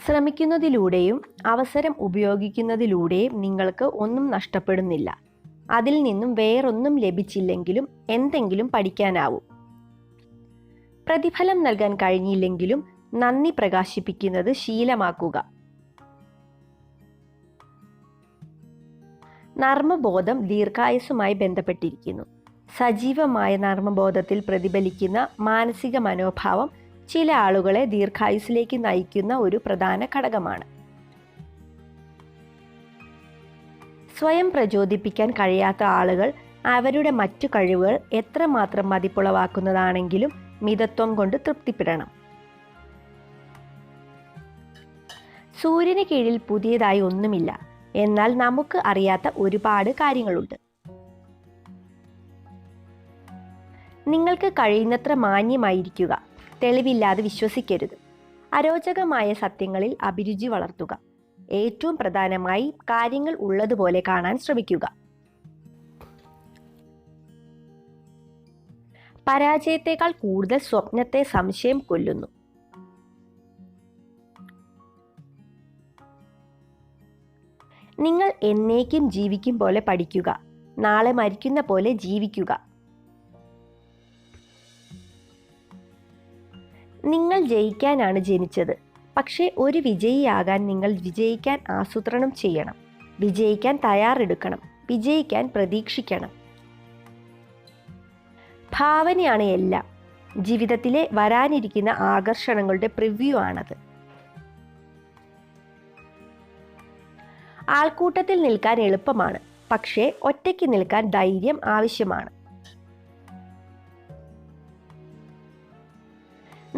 ശ്രമിക്കുന്നതിലൂടെയും അവസരം ഉപയോഗിക്കുന്നതിലൂടെയും നിങ്ങൾക്ക് ഒന്നും നഷ്ടപ്പെടുന്നില്ല. അതിൽ നിന്നും വേറൊന്നും ലഭിച്ചില്ലെങ്കിലും എന്തെങ്കിലും പഠിക്കാനാവും. പ്രതിഫലം നൽകാൻ കഴിഞ്ഞില്ലെങ്കിലും നന്ദി പ്രകാശിപ്പിക്കുന്നത് ശീലമാക്കുക. നർമ്മബോധം ദീർഘായുസ്സുമായി ബന്ധപ്പെട്ടിരിക്കുന്നു. സജീവമായ നർമ്മബോധത്തിൽ പ്രതിഫലിക്കുന്ന മാനസിക മനോഭാവം ചില ആളുകളെ ദീർഘായുസ്സിലേക്ക് നയിക്കുന്ന ഒരു പ്രധാന ഘടകമാണ്. സ്വയം പ്രചോദിപ്പിക്കാൻ കഴിയാത്ത ആളുകൾ അവരുടെ മറ്റു കഴിവുകൾ എത്രമാത്രം മതിപ്പുളവാക്കുന്നതാണെങ്കിലും മിതത്വം കൊണ്ട് തൃപ്തിപ്പെടണം. സൂര്യന് കീഴിൽ പുതിയതായി ഒന്നുമില്ല, എന്നാൽ നമുക്ക് അറിയാത്ത ഒരുപാട് കാര്യങ്ങളുണ്ട്. നിങ്ങൾക്ക് കഴിയുന്നത്ര മാന്യമായിരിക്കുക. തെളിവില്ലാതെ വിശ്വസിക്കരുത്. അരോചകമായ സത്യങ്ങളിൽ അഭിരുചി വളർത്തുക. ഏറ്റവും പ്രധാനമായി കാര്യങ്ങൾ ഉള്ളതുപോലെ കാണാൻ ശ്രമിക്കുക. പരാജയത്തെക്കാൾ കൂടുതൽ സ്വപ്നത്തെ സംശയം കൊല്ലുന്നു. നിങ്ങൾ എന്നേക്കും ജീവിക്കും പോലെ പഠിക്കുക. നാളെ മരിക്കുന്ന പോലെ ജീവിക്കുക. നിങ്ങൾ ജയിക്കാനാണ് ജനിച്ചത്. പക്ഷേ ഒരു വിജയിയാകാൻ നിങ്ങൾ വിജയിക്കാൻ ആസൂത്രണം ചെയ്യണം. വിജയിക്കാൻ തയ്യാറെടുക്കണം. വിജയിക്കാൻ പ്രതീക്ഷിക്കണം. ഭാവനയാണ് എല്ലാം. ജീവിതത്തിലെ വരാനിരിക്കുന്ന ആകർഷണങ്ങളുടെ പ്രിവ്യൂ ആണത്. ആൾക്കൂട്ടത്തിൽ നിൽക്കാൻ എളുപ്പമാണ്, പക്ഷേ ഒറ്റയ്ക്ക് നിൽക്കാൻ ധൈര്യം ആവശ്യമാണ്.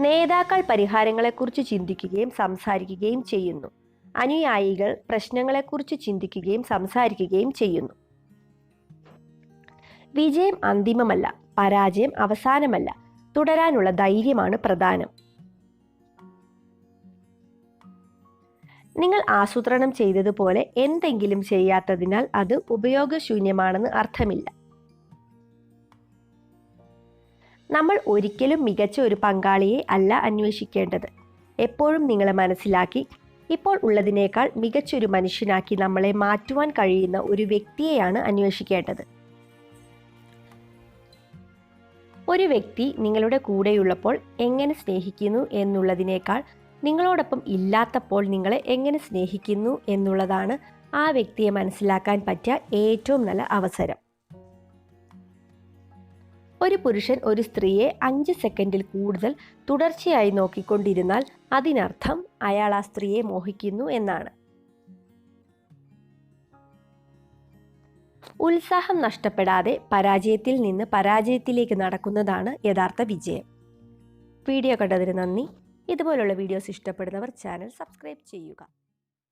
നേതാക്കൾ പരിഹാരങ്ങളെക്കുറിച്ച് ചിന്തിക്കുകയും സംസാരിക്കുകയും ചെയ്യുന്നു. അനുയായികൾ പ്രശ്നങ്ങളെക്കുറിച്ച് ചിന്തിക്കുകയും സംസാരിക്കുകയും ചെയ്യുന്നു. വിജയം അന്തിമമല്ല, പരാജയം അവസാനമല്ല. തുടരാനുള്ള ധൈര്യമാണ് പ്രധാനം. നിങ്ങൾ ആസൂത്രണം ചെയ്തതുപോലെ എന്തെങ്കിലും ചെയ്യാത്തതിനാൽ അത് ഉപയോഗശൂന്യമാണെന്ന് അർത്ഥമില്ല. നമ്മൾ ഒരിക്കലും മികച്ച ഒരു പങ്കാളിയെ അല്ല അന്വേഷിക്കേണ്ടത്. എപ്പോഴും നിങ്ങളെ മനസ്സിലാക്കി ഇപ്പോൾ ഉള്ളതിനേക്കാൾ മികച്ചൊരു മനുഷ്യനാക്കി നമ്മളെ മാറ്റുവാൻ കഴിയുന്ന ഒരു വ്യക്തിയെയാണ് അന്വേഷിക്കേണ്ടത്. ഒരു വ്യക്തി നിങ്ങളുടെ കൂടെയുള്ളപ്പോൾ എങ്ങനെ സ്നേഹിക്കുന്നു എന്നുള്ളതിനേക്കാൾ നിങ്ങളോടൊപ്പം ഇല്ലാത്തപ്പോൾ നിങ്ങളെ എങ്ങനെ സ്നേഹിക്കുന്നു എന്നുള്ളതാണ് ആ വ്യക്തിയെ മനസ്സിലാക്കാൻ പറ്റിയ ഏറ്റവും നല്ല അവസരം. ഒരു പുരുഷൻ ഒരു സ്ത്രീയെ 5 സെക്കൻഡിൽ കൂടുതൽ തുടർച്ചയായി നോക്കിക്കൊണ്ടിരുന്നാൽ അതിനർത്ഥം അയാൾ ആ സ്ത്രീയെ മോഹിക്കുന്നു എന്നാണ്. ഉത്സാഹം നഷ്ടപ്പെടാതെ പരാജയത്തിൽ നിന്ന് പരാജയത്തിലേക്ക് നടക്കുന്നതാണ് യഥാർത്ഥ വിജയം. വീഡിയോ കണ്ടതിന് നന്ദി. ഇതുപോലുള്ള വീഡിയോസ് ഇഷ്ടപ്പെടുന്നവർ ചാനൽ സബ്സ്ക്രൈബ് ചെയ്യുക.